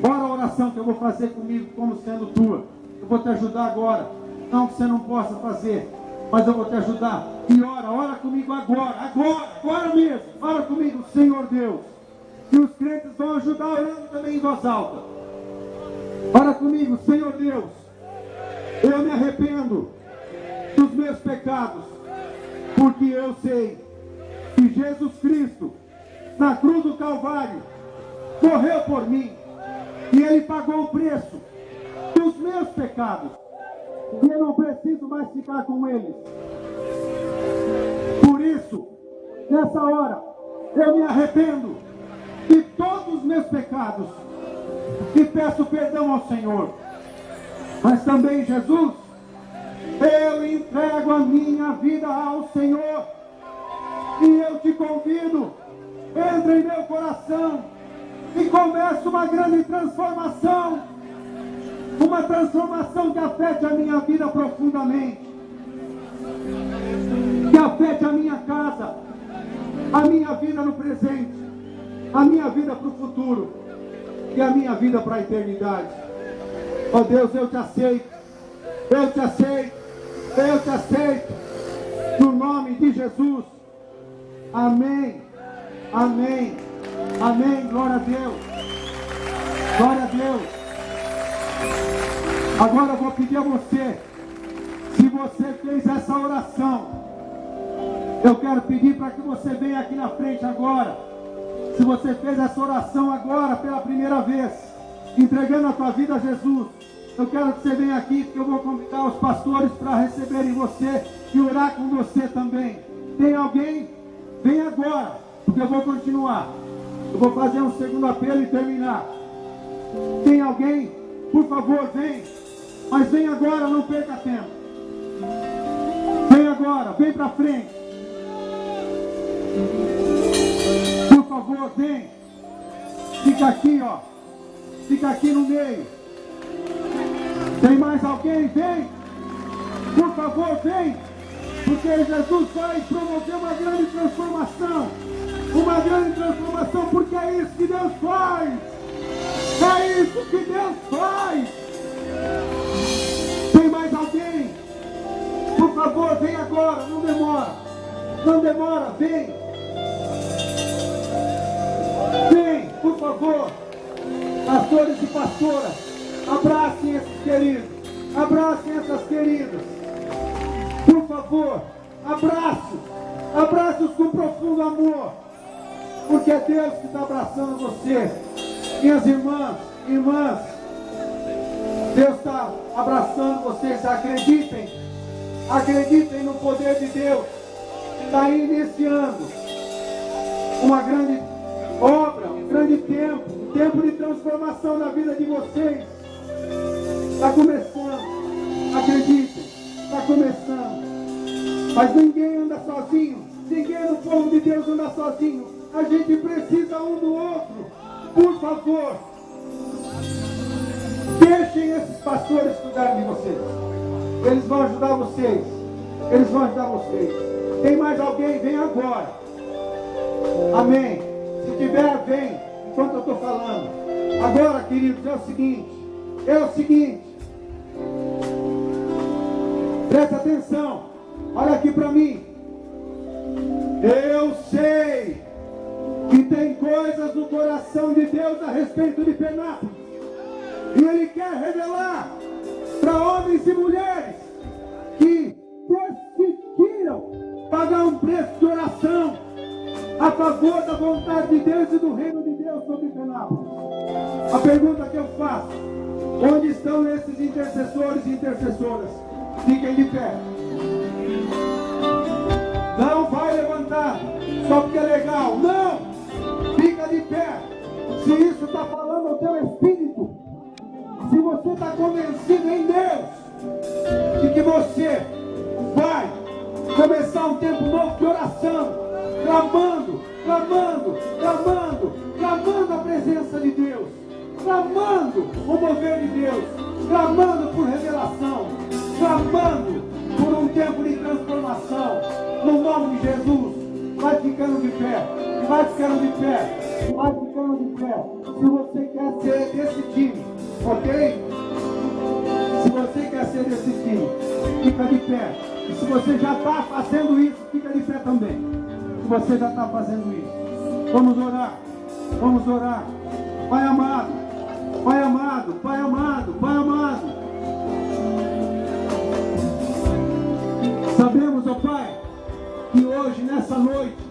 Ora a oração que eu vou fazer comigo como sendo tua. Eu vou te ajudar agora, não que você não possa fazer, mas eu vou te ajudar. E ora comigo agora mesmo. Ora comigo, Senhor Deus. E os crentes vão ajudar orando também em voz alta. Ora comigo, Senhor Deus. Eu me arrependo dos meus pecados, porque eu sei que Jesus Cristo, na cruz do Calvário, morreu por mim. E Ele pagou o preço dos meus pecados. E eu não preciso mais ficar com eles. Por isso, nessa hora, eu me arrependo de todos os meus pecados e peço perdão ao Senhor. Mas também, Jesus, eu entrego a minha vida ao Senhor. E eu te convido, entra em meu coração e começa uma grande transformação. Uma transformação que afete a minha vida profundamente, que afete a minha casa, a minha vida no presente, a minha vida para o futuro e a minha vida para a eternidade. Ó Deus, eu te aceito, eu te aceito, eu te aceito, no nome de Jesus. Amém, amém, amém, glória a Deus, glória a Deus. Agora eu vou pedir a você, se você fez essa oração, eu quero pedir para que você venha aqui na frente agora. Se você fez essa oração agora pela primeira vez, entregando a tua vida a Jesus, eu quero que você venha aqui, porque eu vou convidar os pastores para receberem você e orar com você também. Tem alguém? Vem agora, porque eu vou continuar. Eu vou fazer um segundo apelo e terminar. Tem alguém? Por favor, vem. Mas vem agora, não perca tempo. Vem agora, vem para frente. Por favor, vem. Fica aqui, ó. Fica aqui no meio. Tem mais alguém? Vem. Por favor, vem. Porque Jesus vai promover uma grande transformação. Uma grande transformação, porque é isso que Deus faz. É isso que Deus faz. Tem mais alguém? Por favor, vem agora, não demora. Não demora, vem. Vem, por favor. Pastores e pastoras, abracem esses queridos. Abracem essas queridas. Por favor, abraços. Abraços com profundo amor. Porque é Deus que está abraçando você. Minhas irmãs, Deus está abraçando vocês. Acreditem. Acreditem no poder de Deus. Está iniciando uma grande obra, um grande tempo, um tempo de transformação na vida de vocês. Está começando. Acreditem. Está começando. Mas ninguém anda sozinho. Ninguém no povo de Deus anda sozinho. A gente precisa um do outro. Por favor, deixem esses pastores cuidarem de vocês. Eles vão ajudar vocês. Eles vão ajudar vocês. Tem mais alguém? Vem agora. Amém. Se tiver, vem. Enquanto eu estou falando. Agora, queridos, é o seguinte. Presta atenção. Olha aqui para mim. Eu sei que tem coisas no coração de Deus a respeito de Penápolis. E Ele quer revelar para homens e mulheres que decidiram pagar um preço de oração a favor da vontade de Deus e do reino de Deus sobre Penápolis. A pergunta que eu faço: onde estão esses intercessores e intercessoras? Fiquem de pé. Não vai levantar só porque é legal. Não! Fica de pé. Se isso está falando ao teu espírito, se você está convencido em Deus de que você vai começar um tempo novo de oração, clamando a presença de Deus, clamando o mover de Deus, clamando por revelação, clamando por um tempo de transformação, no nome de Jesus. Vai ficando de pé, vai ficando de pé, vai ficando de pé. Se você quer ser desse time, ok? Se você quer ser desse time, fica de pé. E se você já está fazendo isso, fica de pé também. Se você já está fazendo isso, vamos orar, vamos orar. Pai amado, Pai amado, Pai amado, Pai amado. Sabemos, ó Pai, que hoje, nessa noite,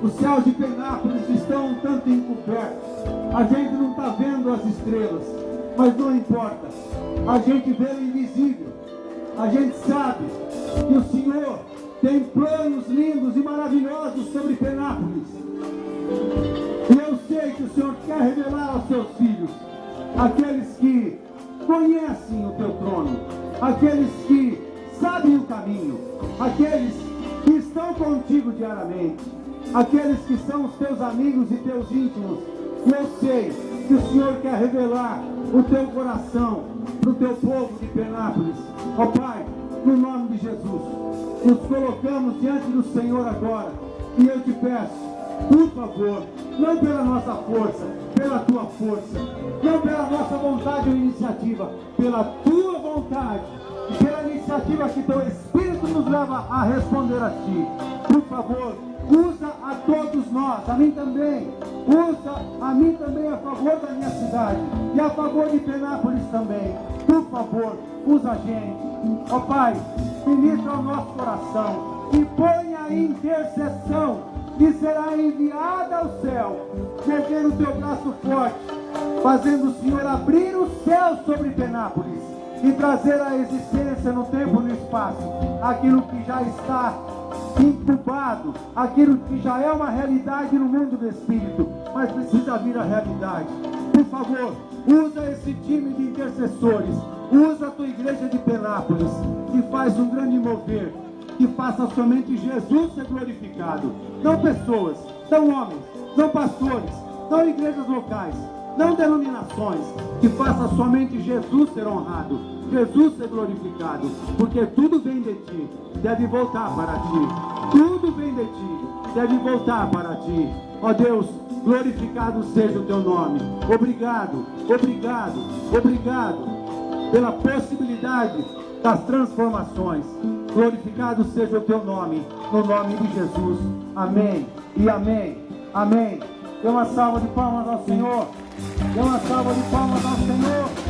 os céus de Penápolis estão um tanto encobertos. A gente não está vendo as estrelas, mas não importa. A gente vê o invisível. A gente sabe que o Senhor tem planos lindos e maravilhosos sobre Penápolis. E eu sei que o Senhor quer revelar aos seus filhos, aqueles que conhecem o teu trono, aqueles que sabem o caminho, aqueles que estão contigo diariamente, aqueles que são os teus amigos e teus íntimos. E eu sei que o Senhor quer revelar o teu coração para o teu povo de Penápolis. Ó Pai, no nome de Jesus, nos colocamos diante do Senhor agora. E eu te peço, Por favor, não pela nossa força, pela tua força, não pela nossa vontade ou iniciativa, pela tua vontade e pela iniciativa que teu Espírito nos leva a responder a ti. Por favor, usa a todos nós, a mim também. Usa a mim também a favor da minha cidade e a favor de Penápolis também. Por favor, usa a gente. Ó Pai, ministra o nosso coração e põe a intercessão que será enviada ao céu, erguendo o teu braço forte, fazendo o Senhor abrir o céu sobre Penápolis e trazer à existência no tempo e no espaço aquilo que já está incubado, aquilo que já é uma realidade no mundo do Espírito, mas precisa vir a realidade. Por favor, usa esse time de intercessores, usa a tua igreja de Penápolis e faz um grande mover, que faça somente Jesus ser glorificado, não pessoas, não homens, não pastores, não igrejas locais, não denominações, que faça somente Jesus ser honrado, Jesus ser glorificado, porque tudo vem de ti, deve voltar para ti, tudo vem de ti, deve voltar para ti. Ó Deus, glorificado seja o teu nome. Obrigado, obrigado, obrigado pela possibilidade das transformações. Glorificado seja o teu nome, no nome de Jesus. Amém e amém, amém. Dê uma salva de palmas ao Senhor. Dê uma salva de palmas ao Senhor.